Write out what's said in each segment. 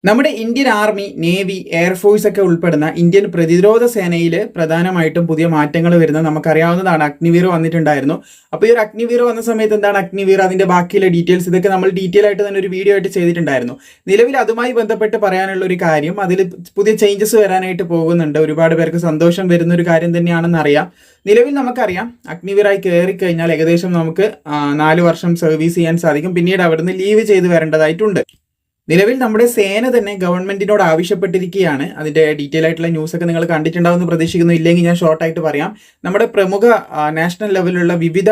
നമ്മുടെ Indian army, navy, air force ഒക്കെ ഉൾപ്പെടുന്ന ഇന്ത്യൻ പ്രതിരോധ സേനയിൽ പ്രധാനമായിട്ടും പുതിയ മാറ്റങ്ങൾ വരുന്നത് നമുക്കറിയാവുന്നതാണ്. അഗ്നിവീർ വന്നിട്ടുണ്ടായിരുന്നു. അപ്പോൾ ഈ ഒരു അഗ്നിവീർ വന്ന സമയത്ത് എന്താണ് അഗ്നിവീർ, അതിന്റെ ബാക്കിയുള്ള ഡീറ്റെയിൽസ് ഇതൊക്കെ നമ്മൾ ഡീറ്റെയിൽ ആയിട്ട് തന്നെ ഒരു വീഡിയോ ആയിട്ട് ചെയ്തിട്ടുണ്ടായിരുന്നു. നിലവിൽ അതുമായി ബന്ധപ്പെട്ട് പറയാനുള്ള ഒരു കാര്യം, അതിൽ പുതിയ ചേഞ്ചസ് വരാനായിട്ട് പോകുന്നുണ്ട്. ഒരുപാട് പേർക്ക് സന്തോഷം വരുന്ന ഒരു കാര്യം തന്നെയാണെന്ന് അറിയാം. നിലവിൽ നമുക്കറിയാം അഗ്നിവീറായി കയറി കഴിഞ്ഞാൽ ഏകദേശം നമുക്ക് 4 വർഷം സർവീസ് ചെയ്യാൻ സാധിക്കും. പിന്നീട് അവിടുന്ന് ലീവ് ചെയ്ത് വരേണ്ടതായിട്ടുണ്ട്. നിലവിൽ നമ്മുടെ സേന തന്നെ ഗവൺമെന്റിനോട് ആവശ്യപ്പെട്ടിരിക്കുകയാണ്. അതിന്റെ ഡീറ്റെയിൽ ആയിട്ടുള്ള ന്യൂസ് ഒക്കെ നിങ്ങൾ കണ്ടിട്ടുണ്ടാവുമെന്ന് പ്രതീക്ഷിക്കുന്നു. ഇല്ലെങ്കിൽ ഞാൻ ഷോർട്ടായിട്ട് പറയാം. നമ്മുടെ പ്രമുഖ നാഷണൽ ലെവലിലുള്ള വിവിധ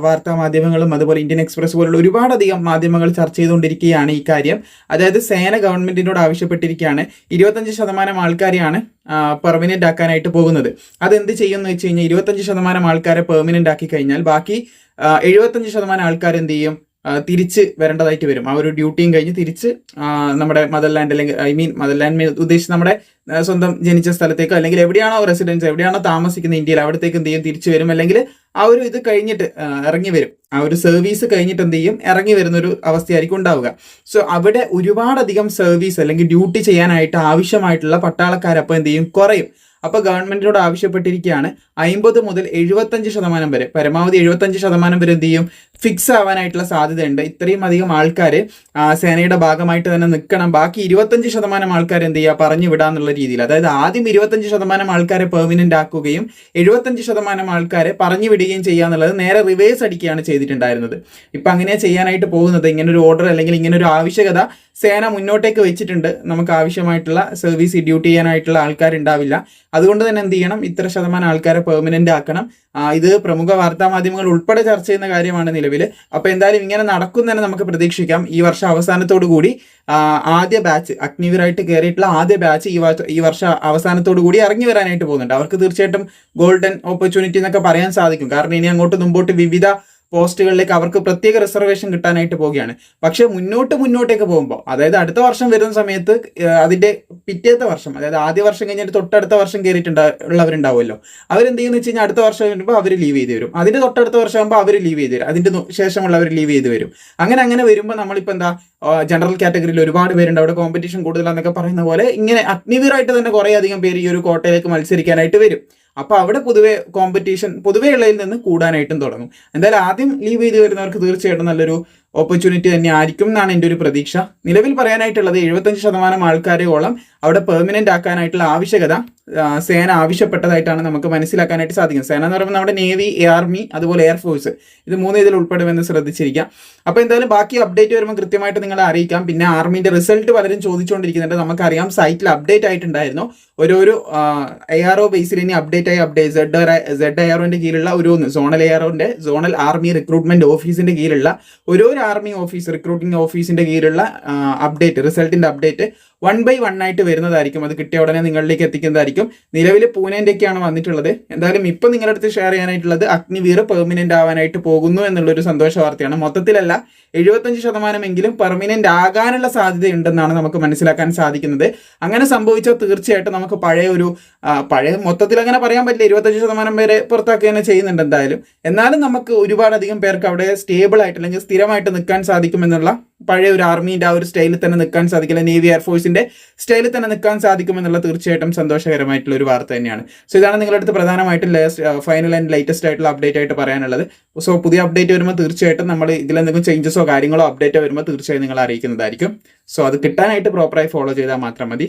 വാർത്താ മാധ്യമങ്ങളും അതുപോലെ ഇന്ത്യൻ എക്സ്പ്രസ് പോലുള്ള ഒരുപാടധികം മാധ്യമങ്ങൾ ചർച്ച ചെയ്തുകൊണ്ടിരിക്കുകയാണ് ഈ കാര്യം. അതായത് സേന ഗവൺമെന്റിനോട് ആവശ്യപ്പെട്ടിരിക്കുകയാണ്. 25% ആൾക്കാരെയാണ് പെർമനന്റ് ആക്കാനായിട്ട് പോകുന്നത്. അതെന്ത് ചെയ്യുമെന്ന് വെച്ച് കഴിഞ്ഞാൽ 25% ആൾക്കാരെ പെർമനന്റ് ആക്കി കഴിഞ്ഞാൽ ബാക്കി 75% ആൾക്കാർ എന്ത് ചെയ്യും, തിരിച്ച് വരേണ്ടതായിട്ട് വരും. ആ ഒരു ഡ്യൂട്ടിയും കഴിഞ്ഞ് തിരിച്ച് നമ്മുടെ മദർലാൻഡ്, അല്ലെങ്കിൽ മദർലാൻഡ് ഉദ്ദേശിച്ച് നമ്മുടെ സ്വന്തം ജനിച്ച സ്ഥലത്തേക്കോ അല്ലെങ്കിൽ എവിടെയാണോ റെസിഡൻസ്, എവിടെയാണോ താമസിക്കുന്ന ഇന്ത്യയിൽ, അവിടത്തേക്ക് എന്ത് ചെയ്യും, തിരിച്ചു വരും. അല്ലെങ്കിൽ ആ ഒരു ഇത് കഴിഞ്ഞിട്ട് ഇറങ്ങി വരും. ആ ഒരു സർവീസ് കഴിഞ്ഞിട്ട് എന്ത് ചെയ്യും, ഇറങ്ങി വരുന്നൊരു അവസ്ഥയായിരിക്കും ഉണ്ടാവുക. സോ അവിടെ ഒരുപാടധികം സർവീസ് അല്ലെങ്കിൽ ഡ്യൂട്ടി ചെയ്യാനായിട്ട് ആവശ്യമായിട്ടുള്ള പട്ടാളക്കാരപ്പോൾ എന്ത് ചെയ്യും, കുറയും. അപ്പോൾ ഗവൺമെന്റിനോട് ആവശ്യപ്പെട്ടിരിക്കുകയാണ് 50 മുതൽ 75% വരെ, പരമാവധി 75% വരെ എന്ത് ചെയ്യും, ഫിക്സ് ആവാനായിട്ടുള്ള സാധ്യതയുണ്ട്. ഇത്രയും അധികം ആൾക്കാർ സേനയുടെ ഭാഗമായിട്ട് തന്നെ നിൽക്കണം. ബാക്കി 25% ആൾക്കാർ എന്ത് ചെയ്യുക, പറഞ്ഞു വിടാന്നുള്ള രീതിയിൽ. അതായത് ആദ്യം 25% ആൾക്കാരെ പെർമനന്റ് ആക്കുകയും 75% ആൾക്കാരെ പറഞ്ഞു വിടുകയും ചെയ്യുക എന്നുള്ളത് നേരെ റിവേഴ്സ് അടിക്കുകയാണ് ചെയ്തിട്ടുണ്ടായിരുന്നത്. ഇപ്പം അങ്ങനെ ചെയ്യാനായിട്ട് പോകുന്നത്. ഇങ്ങനൊരു ഓർഡർ അല്ലെങ്കിൽ ഇങ്ങനൊരു ആവശ്യകത സേന മുന്നോട്ടേക്ക് വെച്ചിട്ടുണ്ട്. നമുക്ക് ആവശ്യമായിട്ടുള്ള സർവീസ് ഡ്യൂട്ടി ചെയ്യാനായിട്ടുള്ള ആൾക്കാരുണ്ടാവില്ല. അതുകൊണ്ട് തന്നെ എന്ത് ചെയ്യണം, ഇത്ര ശതമാനം ആൾക്കാരെ പെർമനന്റ് ആക്കണം. ഇത് പ്രമുഖ വാർത്താ മാധ്യമങ്ങൾ ഉൾപ്പെടെ ചർച്ച ചെയ്യുന്ന കാര്യമാണ് നിലവിൽ. അപ്പോൾ എന്തായാലും ഇങ്ങനെ നടക്കും തന്നെ നമുക്ക് പ്രതീക്ഷിക്കാം. ഈ വർഷം അവസാനത്തോടു കൂടി ആദ്യ ബാച്ച്, അഗ്നിവീറായിട്ട് കയറിയിട്ടുള്ള ആദ്യ ബാച്ച് ഈ വർഷ അവസാനത്തോടു കൂടി ഇറങ്ങി വരാനായിട്ട് പോകുന്നുണ്ട്. അവർക്ക് തീർച്ചയായിട്ടും ഗോൾഡൻ ഓപ്പർച്യൂണിറ്റി എന്നൊക്കെ പറയാൻ സാധിക്കും. കാരണം ഇനി അങ്ങോട്ട് മുമ്പോട്ട് വിവിധ പോസ്റ്റുകളിലേക്ക് അവർക്ക് പ്രത്യേക റിസർവേഷൻ കിട്ടാനായിട്ട് പോവുകയാണ്. പക്ഷെ മുന്നോട്ടേക്ക് പോകുമ്പോൾ, അതായത് അടുത്ത വർഷം വരുന്ന സമയത്ത് അതിന്റെ പിറ്റേത്തെ വർഷം, അതായത് ആദ്യ വർഷം കഴിഞ്ഞിട്ട് തൊട്ടടുത്ത വർഷം കയറിയിട്ടുള്ളവരുണ്ടാവുമല്ലോ, അവരെന്ത് ചെയ്യുന്ന വെച്ച് കഴിഞ്ഞാൽ അടുത്ത വർഷം വരുമ്പോൾ അവർ ലീവ് ചെയ്ത് വരും. അതിന്റെ തൊട്ടടുത്ത വർഷം ആകുമ്പോൾ അവർ ലീവ് ചെയ്ത് വരും. അതിന്റെ ശേഷമുള്ളവർ ലീവ് ചെയ്ത് വരും. അങ്ങനെ വരുമ്പോൾ നമ്മളിപ്പോൾ എന്താ, ജനറൽ കാറ്റഗറിയിൽ ഒരുപാട് പേരുണ്ട്, അവിടെ കോമ്പറ്റീഷൻ കൂടുതലാന്നൊക്കെ പറയുന്ന പോലെ ഇങ്ങനെ അഗ്നിവീറായിട്ട് തന്നെ കുറേ അധികം പേര് ഈ ഒരു കോട്ടയിലേക്ക് മത്സരിക്കാനായിട്ട് വരും. അപ്പോൾ അവിടെ പൊതുവേ ഉള്ളതിൽ നിന്ന് കൂടാനായിട്ടും തുടങ്ങും. എന്തായാലും ആദ്യം ലീവ് ചെയ്ത് വരുന്നവർക്ക് തീർച്ചയായിട്ടും നല്ലൊരു ഓപ്പർച്യൂണിറ്റി തന്നെ ആയിരിക്കും എന്നാണ് എൻ്റെ ഒരു പ്രതീക്ഷ. നിലവിൽ പറയാനായിട്ടുള്ളത് 75% ആൾക്കാരെയോളം അവിടെ പെർമനന്റ് ആക്കാനായിട്ടുള്ള ആവശ്യകത സേന ആവശ്യപ്പെട്ടതായിട്ടാണ് നമുക്ക് മനസ്സിലാക്കാനായിട്ട് സാധിക്കും. സേന എന്ന് പറയുമ്പോൾ നമ്മുടെ നേവി, ആർമി, അതുപോലെ എയർഫോഴ്സ്, ഇത് 3 ഇതിൽ ഉൾപ്പെടുമെന്ന് ശ്രദ്ധിച്ചിരിക്കാം. അപ്പോൾ എന്തായാലും ബാക്കി അപ്ഡേറ്റ് വരുമ്പോൾ കൃത്യമായിട്ട് നിങ്ങളെ അറിയിക്കാം. പിന്നെ ആർമിന്റെ റിസൾട്ട് പലരും ചോദിച്ചുകൊണ്ടിരിക്കുന്നുണ്ട്. നമുക്കറിയാം സൈറ്റിൽ അപ്ഡേറ്റ് ആയിട്ടുണ്ടായിരുന്നു. ഓരോരോ ARO ബേസിൽ ഇനി ZAROന്റെ കീഴിലുള്ള ഓരോന്ന്, സോണൽ ആർമി റിക്രൂട്ട്മെന്റ് ഓഫീസിന്റെ കീഴിലുള്ള ഓരോ ആർമി ഓഫീസ്, റിക്രൂട്ടിംഗ് ഓഫീസിന്റെ കീഴിലുള്ള റിസൾട്ടിന്റെ അപ്ഡേറ്റ് 1 by 1 ആയിട്ട് വരുന്നതായിരിക്കും. അത് കിട്ടിയ ഉടനെ നിങ്ങളിലേക്ക് എത്തിക്കുന്നതായിരിക്കും. നിലവിൽ പൂനെന്റെയൊക്കെയാണ് വന്നിട്ടുള്ളത്. എന്തായാലും ഇപ്പം നിങ്ങളുടെ അടുത്ത് ഷെയർ ചെയ്യാനായിട്ടുള്ളത് അഗ്നിവീർ പെർമനന്റ് ആവാനായിട്ട് പോകുന്നു എന്നുള്ളൊരു സന്തോഷ വാർത്തയാണ്. മൊത്തത്തിലല്ല, 75% പെർമനന്റ് ആകാനുള്ള സാധ്യതയുണ്ടെന്നാണ് നമുക്ക് മനസ്സിലാക്കാൻ സാധിക്കുന്നത്. അങ്ങനെ സംഭവിച്ചാൽ തീർച്ചയായിട്ടും നമുക്ക് പഴയ മൊത്തത്തിൽ അങ്ങനെ പറയാൻ പറ്റില്ല, 25% പേരെ പുറത്താക്കുക തന്നെ ചെയ്യുന്നുണ്ട് എന്തായാലും. എന്നാലും നമുക്ക് ഒരുപാടധികം പേർക്ക് അവിടെ സ്റ്റേബിൾ ആയിട്ട് അല്ലെങ്കിൽ സ്ഥിരമായിട്ട് നിൽക്കാൻ സാധിക്കുമെന്നുള്ള, പഴയ ഒരു ആർമീൻ്റെ ആ ഒരു സ്റ്റൈലിൽ തന്നെ നിൽക്കാൻ സാധിക്കില്ല, നേവി എയർഫോഴ്സിന്റെ സ്റ്റൈലിൽ തന്നെ നിൽക്കാൻ സാധിക്കുമെന്നുള്ള തീർച്ചയായിട്ടും സന്തോഷകരമായിട്ടുള്ള ഒരു വാർത്ത തന്നെയാണ്. സോ ഇതാണ് നിങ്ങളുടെ അടുത്ത് പ്രധാനമായിട്ടും ഫൈനൽ ആൻഡ് ലേറ്റസ്റ്റ് ആയിട്ടുള്ള അപ്ഡേറ്റ് ആയിട്ട് പറയാനുള്ളത്. സോ പുതിയ അപ്ഡേറ്റ് വരുമ്പോൾ തീർച്ചയായിട്ടും നമ്മൾ ഇതിലെന്തെങ്കിലും ചേഞ്ചസോ കാര്യങ്ങളോ അപ്ഡേറ്റോ വരുമ്പോൾ തീർച്ചയായും നിങ്ങൾ അറിയിക്കുന്നതായിരിക്കും. സോ അത് കിട്ടാനായിട്ട് പ്രോപ്പറായി ഫോളോ ചെയ്താൽ മാത്രം മതി.